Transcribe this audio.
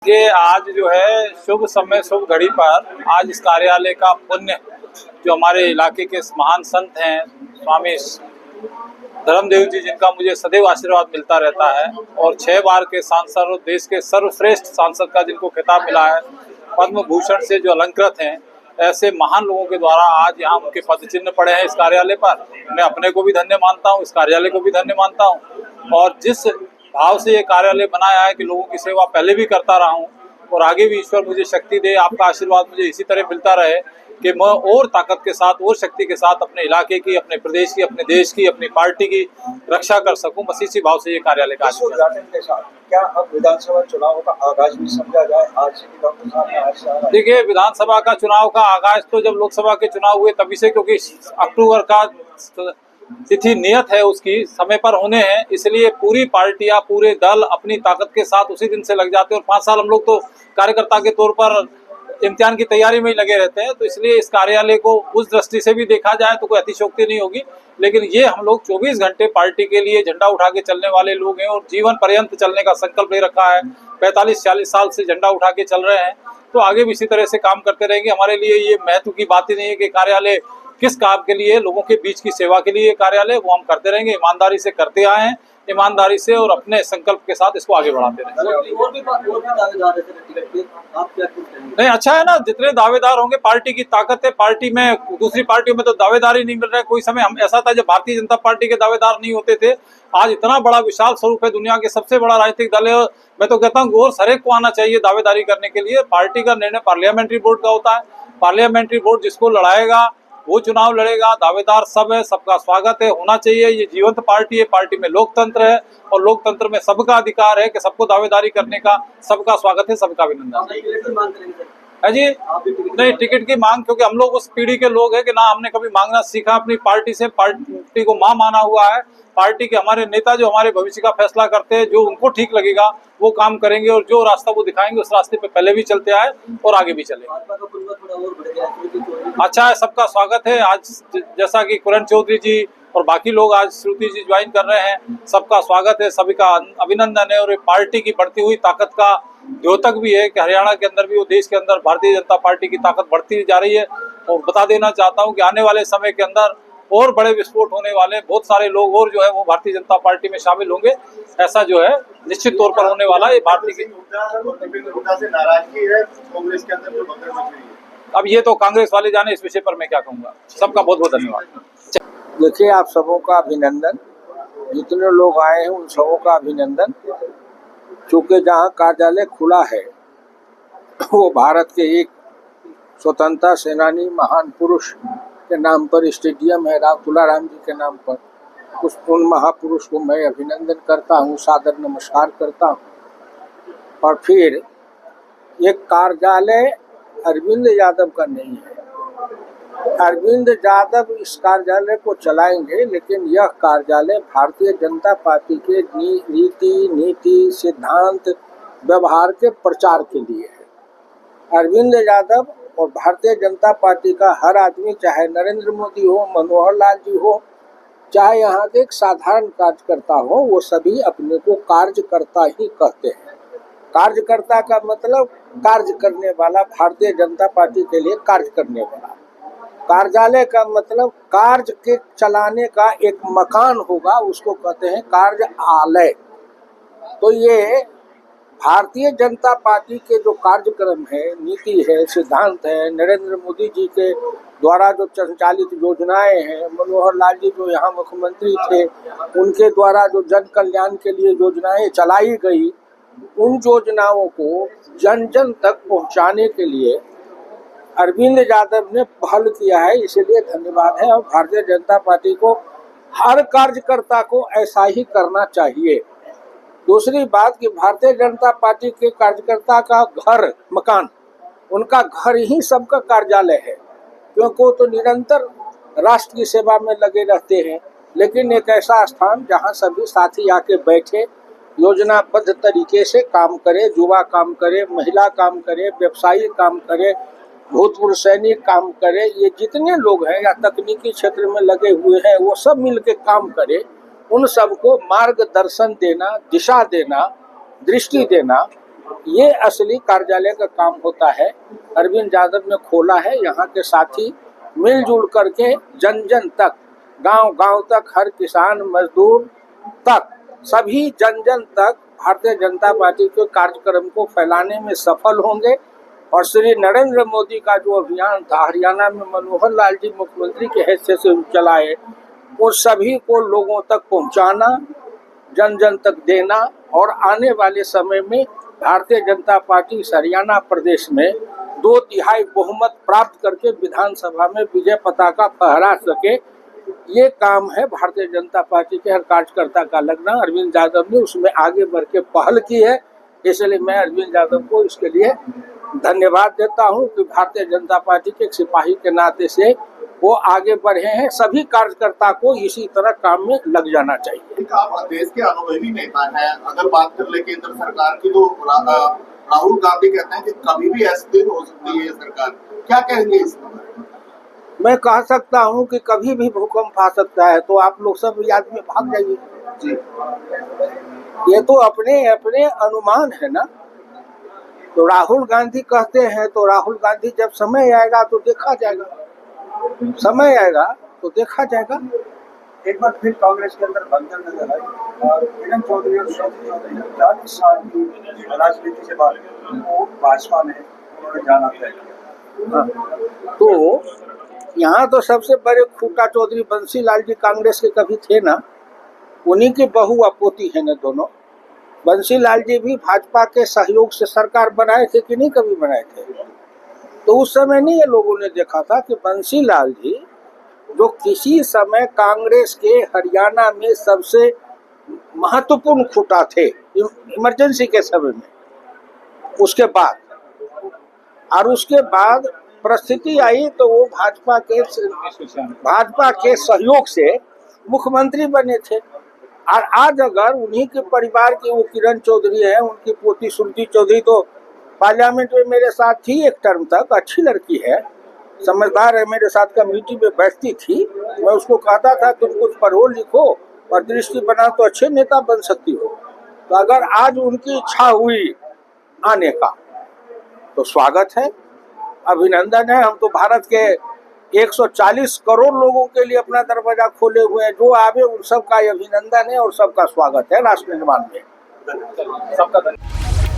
देखिए, आज जो है शुभ समय शुभ घड़ी पर आज इस कार्यालय का पुण्य जो हमारे इलाके के महान संत हैं स्वामी धर्मदेव जी, जिनका मुझे सदैव आशीर्वाद मिलता रहता है, और 6 बार के सांसद और देश के सर्वश्रेष्ठ सांसद का जिनको खिताब मिला है, पद्म भूषण से जो अलंकृत हैं, ऐसे महान लोगों के द्वारा आज यहाँ उनके पद चिन्ह पड़े हैं इस कार्यालय पर। मैं अपने को भी धन्य मानता हूँ, इस कार्यालय को भी धन्य मानता हूँ, और जिस भाव से ये कार्यालय बनाया है कि लोगों की सेवा पहले भी करता रहा हूँ और आगे भी ईश्वर मुझे शक्ति दे, आपका आशीर्वाद मुझे इसी तरह मिलता रहे कि मैं और ताकत के साथ और शक्ति के साथ अपने इलाके की, अपने प्रदेश की, अपने देश की, अपनी पार्टी की रक्षा कर सकूं। बस इसी भाव से ये कार्यालय का उद्घाटन के साथ क्या अब विधानसभा चुनाव का आगाज भी समझा जाए? आज से डॉक्टर साहब ने देखिए, विधानसभा का चुनाव का आगाज तो जब लोकसभा के चुनाव हुए तभी से, क्योंकि अक्टूबर का तिथि नियत है, उसकी समय पर होने हैं, इसलिए पूरी पार्टियां, पूरे दल अपनी ताकत के साथ उसी दिन से लग जाते हैं। और 5 साल हम लोग तो कार्यकर्ता के तौर पर इम्तिहान की तैयारी में ही लगे रहते हैं, तो इसलिए इस कार्यालय को उस दृष्टि से भी देखा जाए तो कोई अतिशयोक्ति नहीं होगी। लेकिन ये हम लोग 24 घंटे पार्टी के लिए झंडा उठा के चलने वाले लोग हैं और जीवन पर्यंत चलने का संकल्प ले रखा है। 45-40 साल से झंडा उठा के चल रहे हैं, तो आगे भी इसी तरह से काम करते रहेंगे। हमारे लिए ये महत्व की बात ही नहीं है कि कार्यालय किस काम के लिए, लोगों के बीच की सेवा के लिए कार्यालय, वो हम करते रहेंगे, ईमानदारी से करते आए हैं, ईमानदारी से और अपने संकल्प के साथ इसको आगे बढ़ाते रहेंगे। नहीं, अच्छा है ना, जितने दावेदार होंगे, पार्टी की ताकत है। पार्टी में, दूसरी पार्टियों में तो दावेदार ही नहीं मिल रहा है। कोई समय हम ऐसा था जब भारतीय जनता पार्टी के दावेदार नहीं होते थे। आज इतना बड़ा विशाल स्वरूप है, दुनिया के सबसे बड़ा राजनीतिक दल है। मैं तो कहता हूँ और हरेक को आना चाहिए दावेदारी करने के लिए। पार्टी का निर्णय पार्लियामेंट्री बोर्ड का होता है, पार्लियामेंट्री बोर्ड जिसको लड़ाएगा वो चुनाव लड़ेगा। दावेदार सब है, सबका स्वागत है, होना चाहिए। ये जीवंत पार्टी है, पार्टी में लोकतंत्र है और लोकतंत्र में सबका अधिकार है कि सबको दावेदारी करने का। सबका स्वागत है, सबका अभिनंदन है जी। नहीं, टिकट की मांग, क्योंकि हम लोग उस पीढ़ी के लोग हैं कि ना हमने कभी मांगना सीखा अपनी पार्टी से, पार्टी को मां माना हुआ है। पार्टी के हमारे नेता जो हमारे भविष्य का फैसला करते हैं, जो उनको ठीक लगेगा वो काम करेंगे और जो रास्ता वो दिखाएंगे उस रास्ते पे पहले भी चलते आए और आगे भी चले। अच्छा है, सबका स्वागत है। आज जैसा कि किरण चौधरी जी और बाकी लोग आज श्रुति जी ज्वाइन कर रहे हैं, सबका स्वागत है, सभी का अभिनंदन है। और पार्टी की बढ़ती हुई ताकत का द्योतक भी है कि हरियाणा के अंदर भी और देश के अंदर भारतीय जनता पार्टी की ताकत बढ़ती जा रही है। और बता देना चाहता हूं कि आने वाले समय के अंदर और बड़े विस्फोट होने वाले, बहुत सारे लोग और जो है वो भारतीय जनता पार्टी में शामिल होंगे। ऐसा जो है निश्चित तौर पर होने वाला है। भारतीय की नाराजगी है कांग्रेस के अंदर, अब ये तो कांग्रेस वाले जाने, इस विषय पर मैं क्या कहूँगा। सबका बहुत बहुत धन्यवाद। देखिए, आप सबों का अभिनंदन, जितने लोग आए हैं उन सबों का अभिनंदन। चूँकि जहाँ कार्यालय खुला है वो भारत के एक स्वतंत्रता सेनानी महान पुरुष के नाम पर स्टेडियम है, तुलाराम जी के नाम पर। उन महापुरुष को मैं अभिनंदन करता हूँ, सादर नमस्कार करता हूँ। और फिर ये कार्यालय अरविंद यादव का नहीं है। अरविंद यादव इस कार्यालय को चलाएंगे, लेकिन यह कार्यालय भारतीय जनता पार्टी के रीति, नीति, सिद्धांत, व्यवहार के प्रचार के लिए है। अरविंद यादव और भारतीय जनता पार्टी का हर आदमी, चाहे नरेंद्र मोदी हो, मनोहर लाल जी हो, चाहे यहाँ के एक साधारण कार्यकर्ता हो, वो सभी अपने को कार्यकर्ता ही कहते हैं। कार्यकर्ता का मतलब कार्य करने वाला, भारतीय जनता पार्टी के लिए कार्य करने वाला। कार्यालय का मतलब कार्य के चलाने का एक मकान होगा, उसको कहते हैं कार्यालय। तो ये भारतीय जनता पार्टी के जो कार्यक्रम है, नीति है, सिद्धांत है, नरेंद्र मोदी जी के द्वारा जो संचालित योजनाएं हैं, मनोहर लाल जी जो यहाँ मुख्यमंत्री थे उनके द्वारा जो जन कल्याण के लिए योजनाएं चलाई गई, उन योजनाओं को जन जन तक पहुँचाने के लिए अरविंद यादव ने पहल किया है, इसलिए धन्यवाद है। और भारतीय जनता पार्टी को, हर कार्यकर्ता को ऐसा ही करना चाहिए। दूसरी बात कि भारतीय जनता पार्टी के कार्यकर्ता का घर, मकान, उनका घर ही सबका कार्यालय है, क्योंकि वो तो निरंतर राष्ट्र की सेवा में लगे रहते हैं। लेकिन एक ऐसा स्थान जहां सभी साथी आके बैठे, योजनाबद्ध तरीके से काम करे, युवा काम करे, महिला काम करे, व्यवसायी काम करे, भूतपूर्व सैनिक काम करे, ये जितने लोग हैं या तकनीकी क्षेत्र में लगे हुए हैं वो सब मिलके काम करे। उन सबको मार्गदर्शन देना, दिशा देना, दृष्टि देना ये असली कार्यालय का काम होता है। अरविंद यादव ने खोला है, यहाँ के साथी मिलजुल करके जन जन तक, गांव गांव तक, हर किसान मजदूर तक, सभी जन जन तक भारतीय जनता पार्टी के कार्यक्रम को फैलाने में सफल होंगे। और श्री नरेंद्र मोदी का जो अभियान था हरियाणा में मनोहर लाल जी मुख्यमंत्री के हैसियत से चलाए, वो सभी को लोगों तक पहुंचाना, जन जन तक देना और आने वाले समय में भारतीय जनता पार्टी हरियाणा प्रदेश में 2/3 बहुमत प्राप्त करके विधानसभा में विजय पताका फहरा सके, ये काम है भारतीय जनता पार्टी के हर कार्यकर्ता का लगना। अरविंद यादव ने उसमें आगे बढ़ के पहल की है, इसलिए मैं अरविंद यादव को इसके लिए धन्यवाद देता हूं कि भारतीय जनता पार्टी के एक सिपाही के नाते से वो आगे बढ़े हैं। सभी कार्यकर्ता को इसी तरह काम में लग जाना चाहिए। आप देश के अनुभवी नेता हैं, अगर बात कर ले केंद्र सरकार की तो राहुल गांधी कहते हैं कि कभी भी ऐसे दिन हो सकती है सरकार, क्या कहेंगे इस पर? मैं कह सकता हूं कि कभी भी भूकंप आ सकता है, तो आप लोग सब याद में भाग जाइए जी। ये तो अपने अपने अनुमान है ना। तो राहुल गांधी कहते हैं, तो राहुल गांधी जब समय आएगा तो देखा जाएगा, समय आएगा तो देखा जाएगा। एक बार फिर कांग्रेस के अंदर बंधन नजर आई और किरण चौधरी और शोभा चौधरी 40 साल की राजनीति से बाद वो भाजपा में उन्होंने जाना तय किया। तो यहाँ तो सबसे बड़े खूंटा चौधरी बंसीलाल जी कांग्रेस के कभी थे ना, उन्हीं की बहू अपोती है ना दोनों। बंसीलाल जी भी भाजपा के सहयोग से सरकार बनाए थे कि नहीं, कभी बनाए थे? तो उस समय नहीं ये लोगों ने देखा था कि बंसीलाल जी जो किसी समय कांग्रेस के हरियाणा में सबसे महत्वपूर्ण खूंटा थे इमरजेंसी के समय में, उसके बाद परिस्थिति आई तो वो भाजपा के सहयोग से मुख्यमंत्री बने थे। और आज अगर उन्हीं के परिवार की वो किरण चौधरी है, उनकी पोती श्रुति चौधरी तो पार्लियामेंट में मेरे साथ थी एक टर्म तक, अच्छी लड़की है, समझदार है, मेरे साथ कमेटी में बैठती थी। मैं उसको कहता था तुम कुछ पढ़ो लिखो और दृष्टि बना तो अच्छे नेता बन सकती हो। तो अगर आज उनकी इच्छा हुई आने का तो स्वागत है, अभिनंदन है। हम तो भारत के 140 करोड़ लोगों के लिए अपना दरवाजा खोले हुए हैं, जो आवे उन सबका अभिनंदन है और सबका स्वागत है राष्ट्र निर्माण में। सबका धन्यवाद।